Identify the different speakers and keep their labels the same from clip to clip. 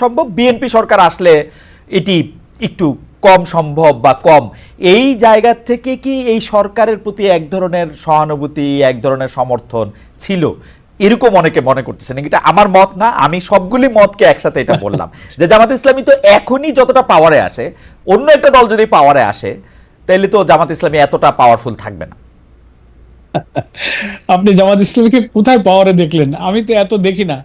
Speaker 1: সম্ভব, বিএনপি সরকার আসলে এটি একটু কম সম্ভব বা কম, এই জায়গা থেকে কি এই সরকারের প্রতি এক ধরনের সহানুভূতি, এক ধরনের সমর্থন ছিল, এরকম অনেকে মনে করতেছেন? এটা আমার মত না, আমি সবগুলি মতকে একসাথে এটা বললাম যে জামাত ইসলামী তো এখনই যতটা পাওয়ারে আসে, অন্য একটা দল যদি পাওয়ারে আসে তাহলে তো জামাত ইসলামী এতটা পাওয়ারফুল থাকবে না।
Speaker 2: আপনি জামাত ইসলামীকে কোথায় পাওয়ারে দেখলেন? আমি তো এত দেখি না।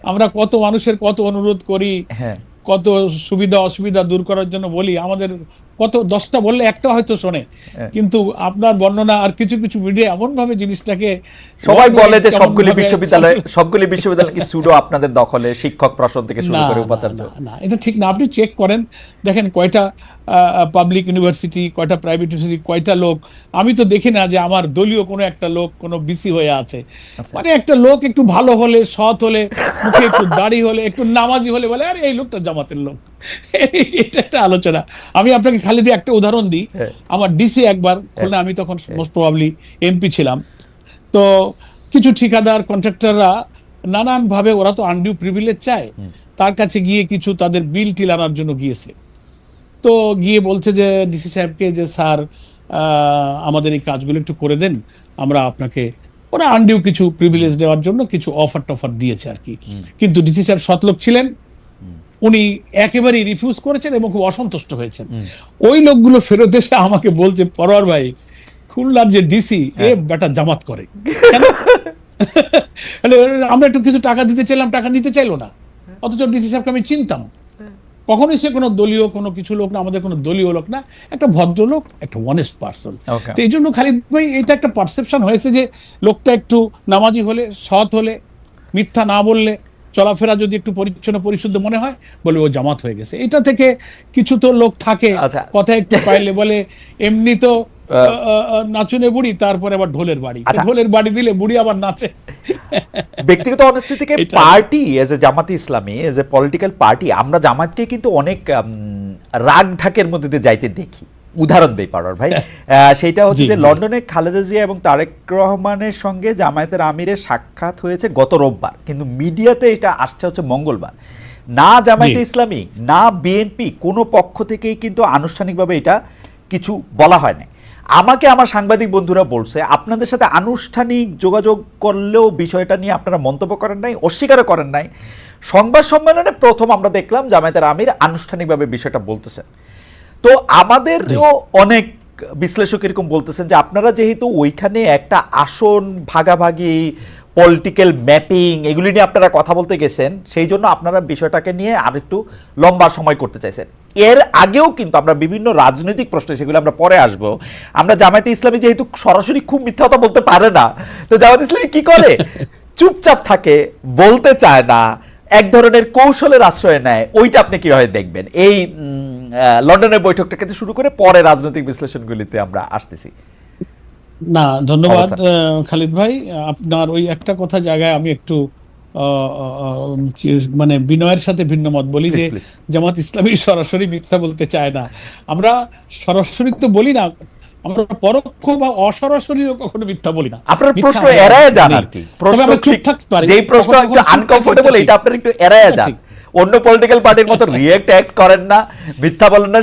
Speaker 2: আমরা কত মানুষের কত অনুরোধ করি,
Speaker 1: হ্যাঁ,
Speaker 2: কত সুবিধা অসুবিধা দূর করার জন্য বলি, আমাদের কত 10টা বললে একটা হয়তো শোনে। কিন্তু আপনার বর্ণনা আর কিছু কিছু মিডিয়া এমন ভাবে জিনিসটাকে
Speaker 1: সবাই বলে যে
Speaker 2: কেমন ভাবে
Speaker 1: সবগুলি বিশ্ববিদ্যালয় কি সুডো আপনাদের দখলে, শিক্ষক প্রশাসন থেকে শুরু
Speaker 2: না
Speaker 1: করে
Speaker 2: না
Speaker 1: উপাচার্য।
Speaker 2: না না, এটা ঠিক না। আপনি চেক করেন, দেখেন কয়টা পাবলিক ইউনিভার্সিটি, কয়টা প্রাইভেট ইউনিভার্সিটি, কয়টা লোক। আমি তো দেখি না যে আমার দলীয় কোনো একটা লোক কোনো বিসি হয়ে আছে। মানে একটা লোক একটু ভালো হলে, সৎ হলে, মুখে একটু দাড়ি হলে, একটু নামাজি হলে বলে আরে এই লোকটা জামাতের লোক। এটা একটা আলোচনা। আমি আপনাকে খালি দিয়ে একটা উদাহরণ দিই। আমার ডিসি একবার খুলনা, আমি তখন মোস্ট প্রবাবলি এমপি ছিলাম। তো কিছু ঠিকাদার কন্ট্রাক্টররা নানান ভাবে, ওরা তো আনডিউ প্রিভিলেজ চায়, তার কাছে গিয়ে কিছু তাদের বিল টিল আনার জন্য গিয়েছে। তো গিয়ে বলছে যে ডিসি সাহেবকে যে স্যার আমাদের এই কাজগুলো একটু করে দেন, আমরা আপনাকে, ওরা আনডিউ কিছু প্রিভিলেজ দেওয়ার জন্য কিছু অফার টফার দিয়েছে আর কি। কিন্তু ডিসি সাহেব সৎলোক ছিলেন, উনি একেবারেই রিফিউজ করেছেন এবং খুব অসন্তুষ্ট হয়েছেন। ওই লোকগুলো ফেরত এসে আমাকে বলছে, পরোয়ার ভাই, খুলনার যে ডিসি এ বেটা জামাত করে কেন? আমরা একটু কিছু টাকা দিতে চাইলাম, টাকা দিতে চাইলো না। অথচ ডিসি সাহেবকে আমি চিনতাম, কখনোই সে কোনো দলীয় কোনো কিছু লোক না, আমাদের কোনো দলীয় লোক না, একটা ভদ্রলোক, একটা অনেস্ট পার্সন। তো এই জন্য খালিদ ভাই, এটা একটা পারসেপশন হয়েছে যে লোকটা একটু নামাজি হলে, সৎ হলে, মিথ্যা না বললে, চলাফেরা যদি একটু পরিচ্ছন্ন পরিশুদ্ধ মনে হয়, বলবে ও জামাত হয়ে গেছে। এটা থেকে কিছু তো লোক থাকে, কথা একটু পাইলে বলে এমনি তো নাচুনে বুড়ি, তারপরে আবার ঢোলের বাড়ি, ঢোলের বাড়ি দিলে বুড়ি আবার নাচে।
Speaker 1: ব্যক্তিগত অনেস্টি থেকে পার্টি এজ এ জামাতে ইসলামী, এজ এ পলিটিক্যাল পার্টি, আমরা জামাতকে কিন্তু অনেক রাগ ঢাকের মধ্যে দিয়ে যাইতে দেখি। উদাহরণ দেই পারার ভাই, সেইটা হচ্ছে যে লন্ডনে খালেদা জিয়া এবং তারেক রহমানের সঙ্গে জামায়াতের আমিরের সাক্ষাৎ হয়েছে গত রোববার, কিন্তু মিডিয়াতে এটা আসছে হচ্ছে মঙ্গলবার। না জামায়াতে ইসলামী না বিএনপি কোনো পক্ষ থেকেই কিন্তু আনুষ্ঠানিকভাবে এটা কিছু বলা হয় না। আমাকে আমার সাংবাদিক বন্ধুরা বলছে, আপনাদের সাথে আনুষ্ঠানিক যোগাযোগ করলেও বিষয়টা নিয়ে আপনারা মন্তব্য করেন নাই, অস্বীকারও করেন নাই। সংবাদ সম্মেলনে প্রথম আমরা দেখলাম জামায়াতের আমির আনুষ্ঠানিকভাবে বিষয়টা বলতেছেন। তো আমাদেরও অনেক বিশ্লেষক এরকম বলতেছেন যে আপনারা যেহেতু ওইখানে একটা আসন ভাগাভাগি, পলিটিক্যাল ম্যাপিং, এগুলি নিয়ে আপনারা কথা বলতে গেছেন, সেই জন্য আপনারা বিষয়টাকে নিয়ে আর একটু লম্বা সময় করতে চাইছেন। এর আগেও কিন্তু আমরা বিভিন্ন রাজনৈতিক প্রশ্নে, সেগুলো আমরা পরে আসবো, আমরা জামায়াতে ইসলামী যেহেতু সরাসরি খুব মিথ্যা কথা বলতে পারে না, তো জামায়াতে ইসলামী কি করে, চুপচাপ থাকে, বলতে চায় না, এক ধরনের কৌশলের আশ্রয় নেয়। ওইটা আপনি কিভাবে দেখবেন? এই লন্ডনের বৈঠকটা থেকে শুরু করে পরে রাজনৈতিক বিশ্লেষণগুলিতে আমরা আসতেছি।
Speaker 2: না, ধন্যবাদ খালিদ ভাই। আপনার ওই একটা কথা জায়গায় আমি একটু মানে বিনয়ের সাথে ভিন্ন মত বলি যে জামাত ইসলামী সরাসরি মিথ্যা বলতে চায় না। আমরা সরাসরি তো বলি না, আমরা পরোক্ষ বা অসরাসরিও কখনো মিথ্যা বলি না।
Speaker 1: আপনার প্রশ্ন এড়ায় যান আর কি, প্রশ্ন চুপ থাকতে পারে, যেই প্রশ্ন একটু আনকমফোর্টেবল, এটা আপনার একটু এড়ায় যান। অন্য পলিটিক্যাল পার্টির মতো রিঅ্যাক্ট অ্যাক্ট করেন না, মিথ্যা বলেন না,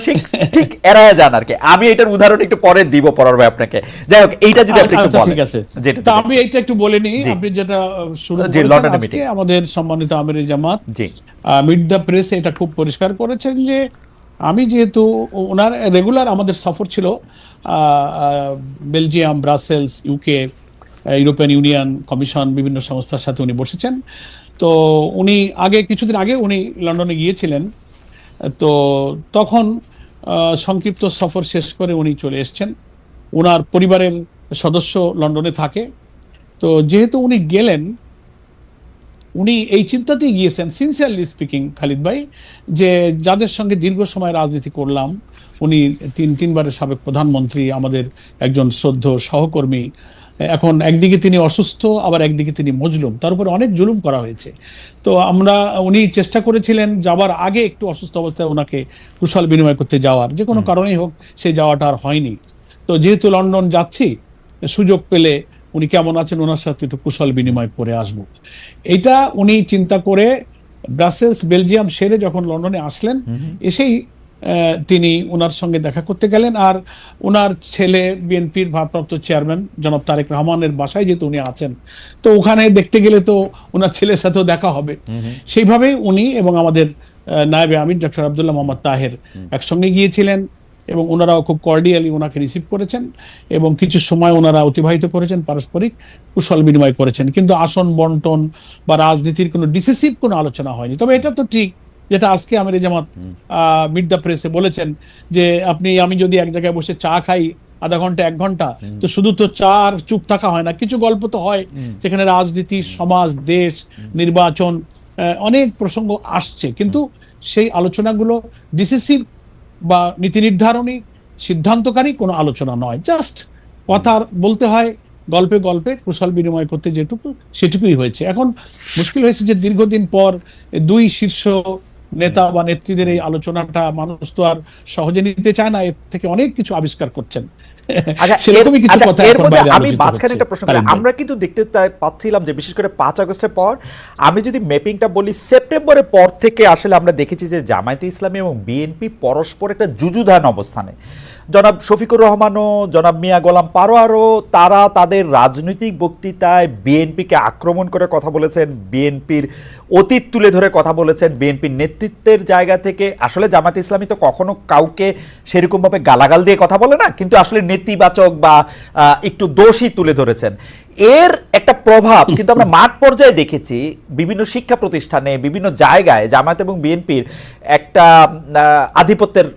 Speaker 1: ঠিক এড়ায় যান আর কি। আমি এটার উদাহরণ একটু পরে দিব পরার ভাই আপনাকে। যাই হোক, এইটা যদি আপনি একটু বলেন। ঠিক আছে, যেটা আমি এইটা একটু বলে নিই। আপনি যেটা শুরু করেছেন আজকে আমাদের সম্মানিত আমিরে জামাত মিট দ্য প্রেস এটা খুব পরিষ্কার করেছেন যে আমি যেহেতু ওনার রেগুলার আমাদের সফর ছিল Belgium, Brussels, UK, European union, commission, বিভিন্ন সংস্থার সাথে উনি বসেছেন। তো উনি কিছুদিন আগে উনি লন্ডনে গিয়েছিলেন। তো তখন সংক্ষিপ্ত সফর শেষ করে উনি চলে এসছেন। ওনার পরিবারের সদস্য লন্ডনে থাকে। তো যেহেতু উনি গেলেন, উনি এই চিন্তাতেই গিয়েছেন, সিনসিয়ারলি স্পিকিং খালিদ ভাই, যে যাদের সঙ্গে দীর্ঘ সময় রাজনীতি করলাম, উনি তিনবারের সাবেক প্রধানমন্ত্রী, আমাদের একজন শ্রদ্ধেয় সহকর্মী, এখন একদিকে তিনি অসুস্থ, আবার একদিকে তিনি মজলুম, তার উপরে অনেক জুলুম করা হয়েছে। তো উনি চেষ্টা করেছিলেন যাওয়ার আগে একটু অসুস্থ অবস্থায় ওনাকে কুশল বিনিময় করতে যাওয়ার, যে কোনো কারণেই হোক সেই যাওয়াটা আর হয়নি। তো যেহেতু লন্ডন যাচ্ছি, সুযোগ পেলে উনি কেমন আছেন ওনার সাথে একটু কুশল বিনিময় করে আসবো, এটা উনি চিন্তা করে
Speaker 2: ব্রাসেলস বেলজিয়াম সেরে যখন লন্ডনে আসলেন, এসেই তিনি ওনার সঙ্গে দেখা করতে গেলেন। আর ওনার ছেলে বিএনপির ভারপ্রাপ্ত চেয়ারম্যান জনাব তারেক রহমানের বাসায় যেহেতু উনি আছেন, তো ওখানে দেখতে গেলে তো ওনার ছেলের সাথেও দেখা হবে। সেইভাবে উনি এবং আমাদের নায়েবে আমির ডক্টর আব্দুল্লাহ মোহাম্মদ তাহের একসঙ্গে গিয়েছিলেন, এবং ওনারাও খুব কর্ডিয়ালি ওনাকে রিসিভ করেছেন এবং কিছু সময় ওনারা অতিবাহিত করেছেন, পারস্পরিক কুশল বিনিময় করেছেন। কিন্তু আসন বন্টন বা রাজনীতির কোনো ডিসিসিভ কোনো আলোচনা হয়নি। তবে এটা তো ঠিক, যেটা আজকে আমির জামাত মিড দ্য প্রেসে বলেছেন, যে আমি যদি এক জায়গায় বসে চা খাই আধা ঘন্টা 1 ঘন্টা, তো শুধু তো চা আর চুপ থাকা হয় না, কিছু গল্প তো হয়, যেখানে রাজনীতি, সমাজ, দেশ, নির্বাচন, অনেক প্রসঙ্গ আসছে। কিন্তু সেই আলোচনাগুলো ডিসিসিভ বা নীতি নির্ধারণী, সিদ্ধান্তকারী কোনো আলোচনা নয়। জাস্ট কথা বলতে হয়, গল্পে গল্পে কুশল বিনিময় করতে যেটুকু সেটুকুই হয়েছে। এখন মুশকিল হয়েছে যে দীর্ঘদিন পর দুই শীর্ষ নেতা বা নেত্রীদের এই আলোচনাটা মানুষ তো আর সহজে নিতে চায় না, এর থেকে অনেক কিছু আবিষ্কার করছেন। সেরকমই কিছু কথা এখন বাইরে
Speaker 1: আমি
Speaker 2: আলোচিত
Speaker 1: মাঝখানে একটা প্রশ্ন করি।
Speaker 2: হচ্ছে।
Speaker 1: আমরা কিন্তু দেখতে পাচ্ছিলাম যে বিশেষ করে 5 আগস্টের পর, আমি যদি ম্যাপিংটা বলি, সেপ্টেম্বরের পর থেকে আসলে আমরা দেখেছি যে জামায়াতে ইসলামী এবং বিএনপি পরস্পর একটা যুযুধান অবস্থানে। জনাব শফিকুর রহমানও, জনাব মিয়া গোলাম পারোয়ারও, তারা তাদের রাজনৈতিক বক্তৃতায় বিএনপিকে আক্রমণ করে কথা বলেছেন, বিএনপির অতীত তুলে ধরে কথা বলেছেন, বিএনপির নেতৃত্বের জায়গা থেকে। আসলে জামায়াতে ইসলামী তো কখনো কাউকে সেরকমভাবে গালাগাল দিয়ে কথা বলে না, কিন্তু আসলে নেতিবাচক বা একটু দোষই তুলে ধরেছেন। এর একটা প্রভাব কিন্তু আমরা মাঠ পর্যায়ে দেখেছি, বিভিন্ন শিক্ষা প্রতিষ্ঠানে, বিভিন্ন জায়গায় জামায়াত এবং বিএনপির একটা আধিপত্যের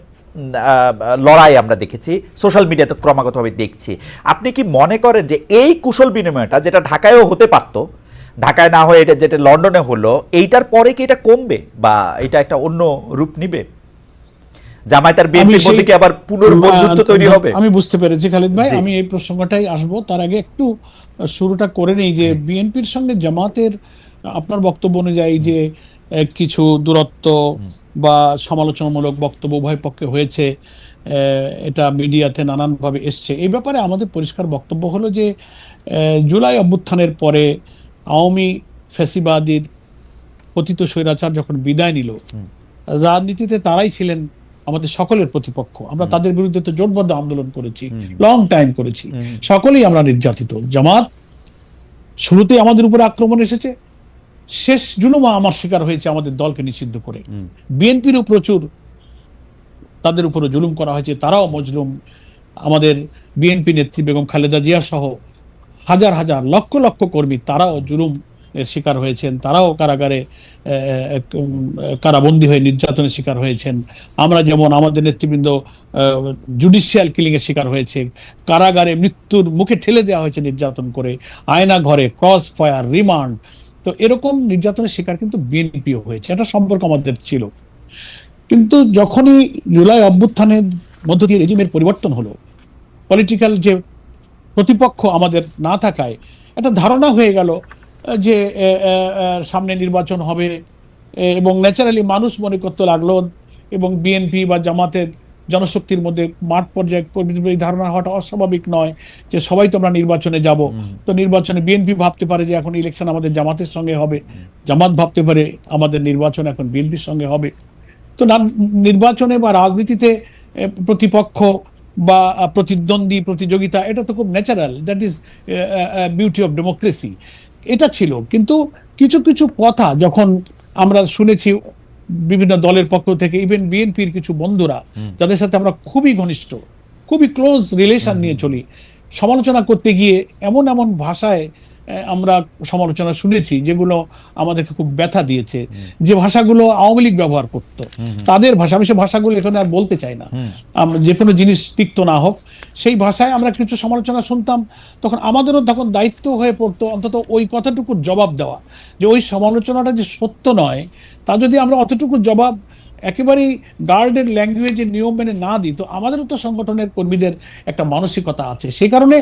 Speaker 1: লড়াই আমরা দেখেছি, সোশ্যাল মিডিয়াতে ক্রমাগতভাবে দেখছি। আপনি কি মনে করেন যে এই কুশল বিনিময়টা, যেটা ঢাকায়ও হতে পারতো, ঢাকায় না হয়ে এটা যেটা লন্ডনে হলো, এইটার পরে কি এটা কমবে বা এটা একটা অন্য রূপ নিবে? জামায়াত আর বিএনপির মধ্যে কি আবার পুনর্বন্ধুত্ব তৈরি হবে?
Speaker 2: আমি বুঝতে পেরেছি খালিদ ভাই, আমি এই প্রসঙ্গটাই আসবো। তার আগে একটু শুরুটা করে নেই যে বিএনপির সঙ্গে জামাতের আপনার বক্তব্য অনুযায়ী যে কিছু দূরত্ব বা সমালোচনামূলক বক্তব্য উভয় পক্ষে হয়েছে, এটা মিডিয়াতে নানানভাবে এসছে। এই ব্যাপারে আমাদের পরিষ্কার বক্তব্য হলো যে জুলাই অভ্যুত্থানের পরে আওয়ামী ফ্যাসিবাদীর পতিত স্বৈরাচার যখন বিদায় নিল, রাজনীতিতে তারাই ছিলেন আমাদের সকলের প্রতিপক্ষ। আমরা তাদের বিরুদ্ধে তো জোটবদ্ধ আন্দোলন করেছি, লং টাইম করেছি, সকলেই আমরা নির্যাতিত। জামাত শুরুতে আমাদের উপরে আক্রমণ এসেছে, শেষ জুলুমা আমার শিকার হয়েছে আমাদের দলকে নিষিদ্ধ করে। বিএনপিরও প্রচুর তাদের উপরে জুলুম করা হয়েছে, তারাও মজলুম। আমাদের বিএনপি নেত্রী বেগম খালেদা জিয়া সহ হাজার হাজার লক্ষ লক্ষ কর্মী তারাও জুলুম এর শিকার হয়েছেন, তারাও কারাগারে কারাবন্দী হয়ে নির্যাতনের শিকার হয়েছেন। আমরা যেমন আমাদের নেতৃবৃন্দ জুডিশিয়াল কিলিং এর শিকার হয়েছে, কারাগারে মৃত্যুর মুখে ঠেলে দেওয়া হয়েছে নির্যাতন করে, আয়না ঘরে, ক্রস ফায়ার, রিমান্ড। তো এরকম নির্যাতনের শিকার কিন্তু বিএনপিও হয়েছে, এটা সম্পর্ক আমাদের ছিল। কিন্তু যখনই জুলাই অভ্যুত্থানের মধ্য দিয়ে রেজিমের পরিবর্তন হলো, পলিটিক্যাল যে প্রতিপক্ষ আমাদের না থাকায় একটা ধারণা হয়ে গেল যে সামনে নির্বাচন হবে, এবং ন্যাচারালি মানুষ মনে করতে লাগলো, এবং বিএনপি বা জামাতের জনশক্তির মধ্যে মাঠ পর্যায়ে এই ধারণা হওয়াটা অস্বাভাবিক নয় যে সবাই তো আমরা নির্বাচনে যাব। তো নির্বাচনে বিএনপি ভাবতে পারে যে এখন ইলেকশন আমাদের জামাতের সঙ্গে হবে, জামাত ভাবতে পারে আমাদের নির্বাচন এখন বিএনপির সঙ্গে হবে। তো নির্বাচনে বা রাজনীতিতে প্রতিপক্ষ বা প্রতিদ্বন্দ্বী, প্রতিযোগিতা, এটা তো খুব natural, that is beauty of democracy. এটা ছিল। কিন্তু কিছু কিছু কথা যখন আমরা শুনেছি বিভিন্ন দলের পক্ষ থেকে, ইভেন বিএনপির কিছু বন্ধুরা যাদের সাথে আমরা খুবই ঘনিষ্ঠ, খুবই ক্লোজ রিলেশন নিয়ে চলি, সমালোচনা করতে গিয়ে এমন এমন ভাষায় আমরা সমালোচনা শুনেছি যেগুলো আমাদেরকে খুব ব্যথা দিয়েছে, যে ভাষাগুলো আওয়ামী লীগ ব্যবহার করত, তাদের ভাষা। আমি সে ভাষাগুলো এখানে আর বলতে চাই না, যে কোনো জিনিস তিক্ত না হোক, সেই ভাষায় আমরা কিছু সমালোচনা শুনতাম। তখন আমাদেরও তখন দায়িত্ব হয়ে পড়তো অন্তত ওই কথাটুকুর জবাব দেওয়া, যে ওই সমালোচনাটা যে সত্য নয়, তা যদি আমরা অতটুকু জবাব একেবারেই গার্ডের ল্যাঙ্গুয়েজের নিয়ম মেনে না দিই, তো আমাদেরও তো সংগঠনের কর্মীদের একটা মানসিকতা আছে। সেই কারণে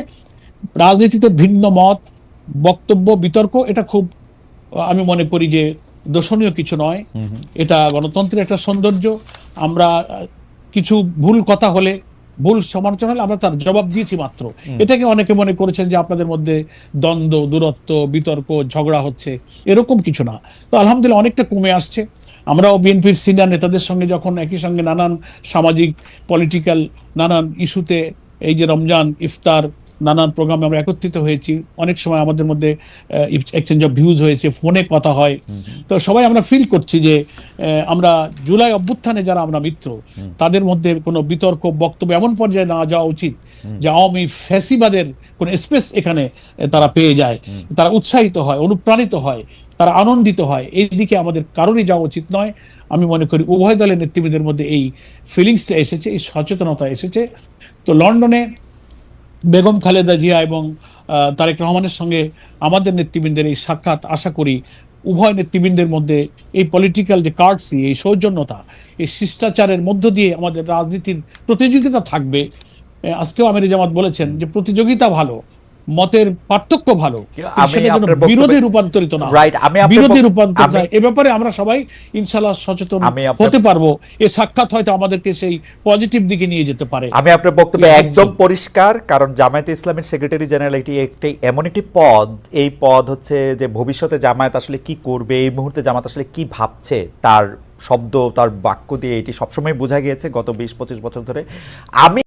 Speaker 2: রাজনীতিতে ভিন্ন মত, বক্তব্য, বিতর্ক, এটা খুব, আমি মনে করি যে দোষণীয় কিছু নয়। এটা গণতন্ত্রের একটা সৌন্দর্য। আমরা কিছু ভুল কথা হলে ভুল সমালোচনা হলে আমরা তার জবাব দিয়েছি মাত্র। এটাকে অনেকে মনে করেছেন যে আপনাদের মধ্যে দ্বন্দ্ব, দূরত্ব, বিতর্ক, ঝগড়া হচ্ছে, এরকম কিছু না। তো আলহামদুলিল্লাহ অনেকটা কমে আসছে। আমরাও বিএনপির সিনিয়র নেতাদের সঙ্গে যখন একই সঙ্গে নানান সামাজিক, পলিটিক্যাল নানান ইস্যুতে, এই যে রমজান, ইফতার, নানান প্রোগ্রামে আমরা একত্রিত হয়েছি, অনেক সময় আমাদের মধ্যে এক্সচেঞ্জ অফ ভিউজ হয়েছে, ফোনে কথা হয়। তো সবাই আমরা ফিল করছি যে আমরা জুলাই অভ্যুত্থানে যারা আমরা মিত্র, তাদের মধ্যে কোনো বিতর্ক বক্তব্য এমন পর্যায়ে না যাওয়া উচিত যে আওয়ামী ফ্যাসিবাদের কোন স্পেস এখানে তারা পেয়ে যায়, তারা উৎসাহিত হয়, অনুপ্রাণিত হয়, তারা আনন্দিত হয়। এই দিকে আমাদের কারোরই যাওয়া উচিত নয়। আমি মনে করি উভয় দলের নেতৃবৃন্দের মধ্যে এই ফিলিংসটা এসেছে, এই সচেতনতা এসেছে। তো লন্ডনে বেগম খালেদা জিয়া এবং তারেক রহমানের সঙ্গে আমাদের নেতৃবৃন্দের এই সাক্ষাৎ, আশা করি উভয় নেতৃবৃন্দের মধ্যে এই পলিটিক্যাল যে কার্ডসি, এই সৌজন্যতা, এই শিষ্টাচারের মধ্য দিয়ে আমাদের রাজনীতির প্রতিযোগিতা থাকবে। আজকেও আমির জামাত বলেছেন যে প্রতিযোগিতা ভালো, মতের পার্থক্য ভালো,
Speaker 1: আমি
Speaker 2: সেটা যেন
Speaker 1: আপনার বক্তব্যে
Speaker 2: বিরোধে রূপান্তরিত না হয়।
Speaker 1: রাইট, আমি আপনার
Speaker 2: বিরোধে
Speaker 1: বক-
Speaker 2: রূপান্তরিত
Speaker 1: আমি
Speaker 2: হয়, এ ব্যাপারে আমরা সবাই ইনশাল্লাহ সচেতন
Speaker 1: আমি আপনার
Speaker 2: হতে পারবো। এই সাক্ষাৎ হয়তো আমাদেরকে সেই পজিটিভ দিকে নিয়ে যেতে পারে।
Speaker 1: আমি আপনার বক্তব্য একদম পরিষ্কার, কারণ জামায়াতে ইসলামের সেক্রেটারি জেনারেল একটি এমন একটি পদ, এই পদ হচ্ছে যে ভবিষ্যতে জামায়াত আসলে কি করবে, এই মুহূর্তে জামায়াত আসলে কি ভাবছে, তার শব্দ, তার বাক্য দিয়ে এটি সবসময় বোঝা গিয়েছে গত 20-25 বছর ধরে। আমি